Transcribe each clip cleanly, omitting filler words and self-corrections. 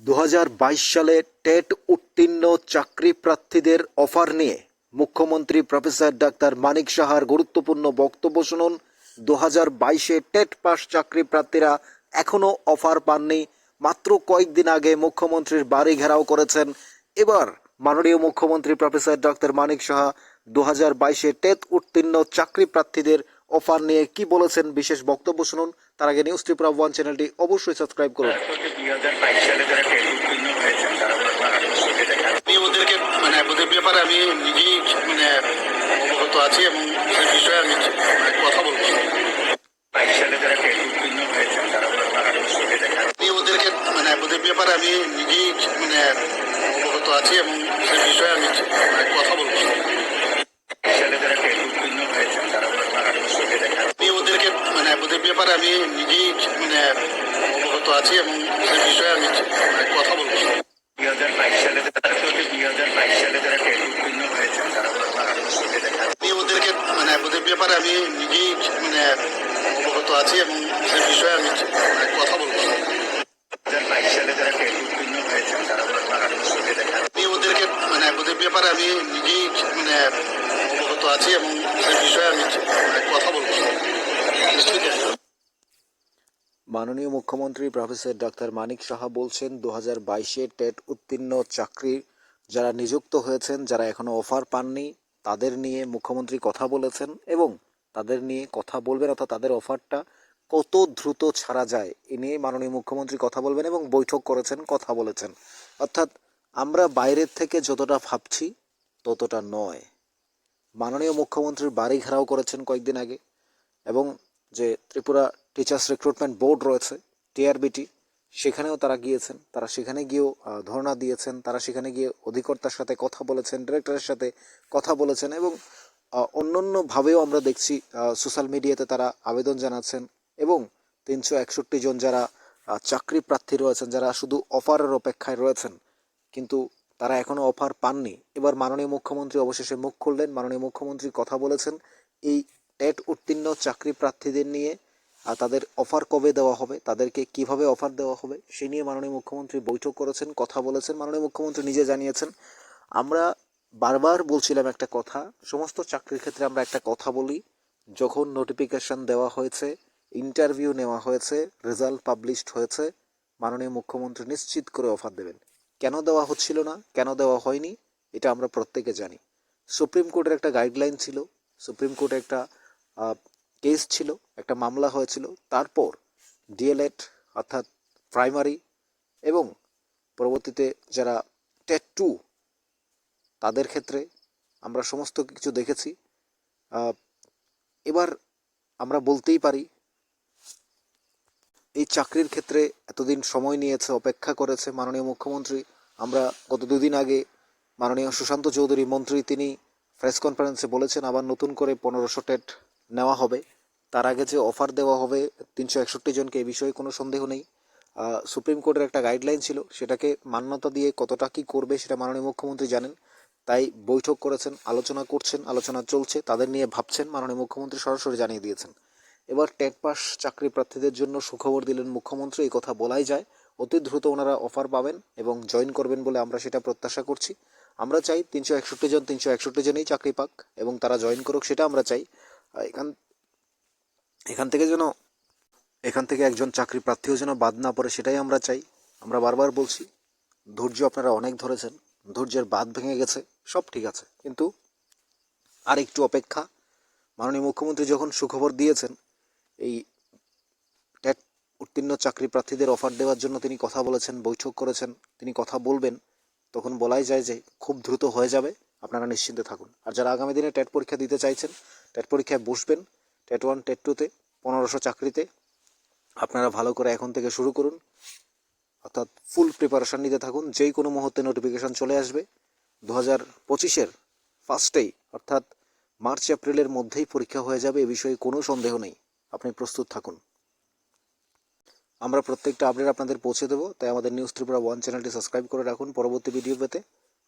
2022 সালে টেট উত্তীর্ণ চাকরি প্রার্থীদের অফার নিয়ে মুখ্যমন্ত্রী প্রফেসর ডাক্তার মানিক সাহার গুরুত্বপূর্ণ বক্তব্য শুনুন। 2022-এ টেট পাস চাকরি প্রার্থীরা এখনও অফার পাননি। মাত্র কয়েকদিন আগে মুখ্যমন্ত্রীর বাড়ি ঘেরাও করেছেন। এবার মাননীয় মুখ্যমন্ত্রী professor doctor Manik Saha 2022-এ TET উত্তীর্ণ চাকরি প্রার্থীদের অফার নিয়ে কি বলেছেন, বিশেষ বক্তব্য শুনুন। তার আগে নিউজ ত্রিপুরা ওয়ান চ্যানেলটি অবশ্যই সাবস্ক্রাইব করুন। ওদেরকে ওদের ব্যাপারে আমি নিজেই অবগত আছি এবং সে বিষয়ে আমি কথা বলবো। ওদেরকে ওদের ব্যাপারে আমি নিজেই অবগত আছি এবং সে বিষয়ে আমি কথা বলবো। ওদেরকে ওদের ব্যাপারে আমি নিজেই অবগত আছি এবং সে বিষয়ে আমি কথা বলবো। 2022 সালে যারা টেট উত্তীর্ণ হয়েছেন তারা ওদেরকে ওদের ব্যাপারে আমি নিজেই অবগত আছি এবং সে বিষয়ে আমি কথা বলবো। 2022 সালে যারা টেট উত্তীর্ণ হয়েছেন তারা ওদেরকে ওদের ব্যাপারে আমি নিজেই অবগত আছি এবং সে বিষয়ে আমি কথা বলবো। মাননীয় মুখ্যমন্ত্রী প্রফেসর ডাক্তার মানিক সাহা বলছেন 2022-এ টেট উত্তীর্ণ চাকরি যারা নিযুক্ত হয়েছেন, যারা এখনো অফার পাননি, তাদের নিয়ে মুখ্যমন্ত্রী কথা বলেছেন এবং তাদের নিয়ে কথা বলবেন, অর্থাৎ তাদের অফারটা কত দ্রুত ছাড়া যায় এ নিয়ে মাননীয় মুখ্যমন্ত্রী কথা বলবেন এবং বৈঠক করেছেন, কথা বলেছেন। অর্থাৎ আমরা বাইরের থেকে যতটা ভাবছি ততটা নয়। মাননীয় মুখ্যমন্ত্রীর বাড়ি ঘেরাও করেছেন কয়েকদিন আগে এবং যে ত্রিপুরা টিচার্স রিক্রুটমেন্ট বোর্ড রয়েছে টিআরবিটি, সেখানেও তারা গিয়েছেন। তারা সেখানে গিয়েও ধর্ণা দিয়েছেন। তারা সেখানে গিয়ে অধিকর্তার সাথে কথা বলেছেন, ডিরেক্টরের সাথে কথা বলেছেন এবং অন্যান্যভাবেও আমরা দেখছি সোশ্যাল মিডিয়াতে তারা আবেদন জানাচ্ছেন এবং 361 জন যারা চাকরি প্রার্থী রয়েছেন, যারা শুধু অফারের অপেক্ষায় রয়েছেন কিন্তু তারা এখনও অফার পাননি। এবার মাননীয় মুখ্যমন্ত্রী অবশেষে মুখ খুললেন। মাননীয় মুখ্যমন্ত্রী কথা বলেছেন এই টেট উত্তীর্ণ চাকরি প্রার্থীদের নিয়ে, তাদের অফার কবে দেওয়া হবে, তাদেরকে কিভাবে অফার দেওয়া হবে সে নিয়ে মাননীয় মুখ্যমন্ত্রী বৈঠক করেছেন, কথা বলেছেন। মাননীয় মুখ্যমন্ত্রী নিজে জানিয়েছেন। আমরা বারবার বলছিলাম একটা কথা, সমস্ত চাকরির ক্ষেত্রে আমরা একটা কথা বলি, যখন নোটিফিকেশন দেওয়া হয়েছে, ইন্টারভিউ নেওয়া হয়েছে, রেজাল্ট পাবলিশড হয়েছে, মাননীয় মুখ্যমন্ত্রী নিশ্চিত করে অফার দেবেন। কেন দেওয়া হচ্ছিল না, কেন দেওয়া হয়নি, এটা আমরা প্রত্যেকে জানি। সুপ্রিম কোর্টের একটা গাইডলাইন ছিল, সুপ্রিম কোর্টে একটা কেস ছিল, একটা মামলা হয়েছিল। তারপর ডিএলএড অর্থাৎ প্রাইমারি এবং পরবর্তীতে যারা টেট 2 তাদের ক্ষেত্রে আমরা সমস্ত কিছু দেখেছি। এবার আমরা বলতেই পারি এই চাকরির ক্ষেত্রে এতদিন সময় নিয়েছে, অপেক্ষা করেছে মাননীয় মুখ্যমন্ত্রী। আমরা গত 2 দিন আগে মাননীয় সুশান্ত চৌধুরী মন্ত্রী তিনি প্রেস কনফারেন্সে বলেছেন আবার নতুন করে 1500 টেট নেওয়া হবে। তার আগে যে অফার দেওয়া হবে 361 জনকে, এই বিষয়ে কোনো সন্দেহ নেই। সুপ্রিম কোর্টের একটা গাইডলাইন ছিল, সেটাকে মান্যতা দিয়ে কতটা কী করবে সেটা মাননীয় মুখ্যমন্ত্রী জানেন। তাই বৈঠক করেছেন, আলোচনা করছেন, আলোচনা চলছে, তাদের নিয়ে ভাবছেন, মাননীয় মুখ্যমন্ত্রী সরাসরি জানিয়ে দিয়েছেন। এবার টেট পাস চাকরি প্রার্থীদের জন্য সুখবর দিলেন মুখ্যমন্ত্রী। এই কথা বলাই যায়, অতি দ্রুত ওনারা অফার পাবেন এবং জয়েন করবেন বলে আমরা সেটা প্রত্যাশা করছি। আমরা চাই 361 জনেই চাকরি পাক এবং তারা জয়েন করুক, সেটা আমরা চাই। এখান থেকে একজন চাকরি প্রার্থীও যেন বাদ না পড়ে, সেটাই আমরা চাই। আমরা বারবার বলছি ধৈর্য আপনারা অনেক ধরেছেন, ধৈর্যের বাঁধ ভেঙে গেছে, সব ঠিক আছে, কিন্তু আর একটু অপেক্ষা। মাননীয় মুখ্যমন্ত্রী যখন সুখবর দিয়েছেন এই টেট উত্তীর্ণ চাকরি প্রার্থীদের অফার দেওয়ার জন্য তিনি কথা বলেছেন, বৈঠক করেছেন, তিনি কথা বলবেন, তখন বলাই যায় যে খুব দ্রুত হয়ে যাবে, আপনারা নিশ্চিন্তে থাকুন। আর যারা আগামী দিনে টেট পরীক্ষা দিতে চাইছেন, টেট পরীক্ষায় বসবেন, টেট 1 টেট 2-তে 1500 চাকরিতে আপনারা ভালো করে এখন থেকে শুরু করুন, অর্থাৎ ফুল প্রিপারেশান নিতে থাকুন। যেই কোনো মুহূর্তে নোটিফিকেশান চলে আসবে। 2025-এর ফার্স্টেই অর্থাৎ মার্চ এপ্রিলের মধ্যেই পরীক্ষা হয়ে যাবে, এ বিষয়ে কোনো সন্দেহ নেই। আপনি প্রস্তুত থাকুন। আমরা প্রত্যেকটা আপডেট আপনাদের পৌঁছে দেবো, তাই আমাদের নিউজ ত্রিপুরা ওয়ান চ্যানেলটি সাবস্ক্রাইব করে রাখুন। পরবর্তী ভিডিও পেতে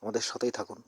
আমাদের সাথেই থাকুন।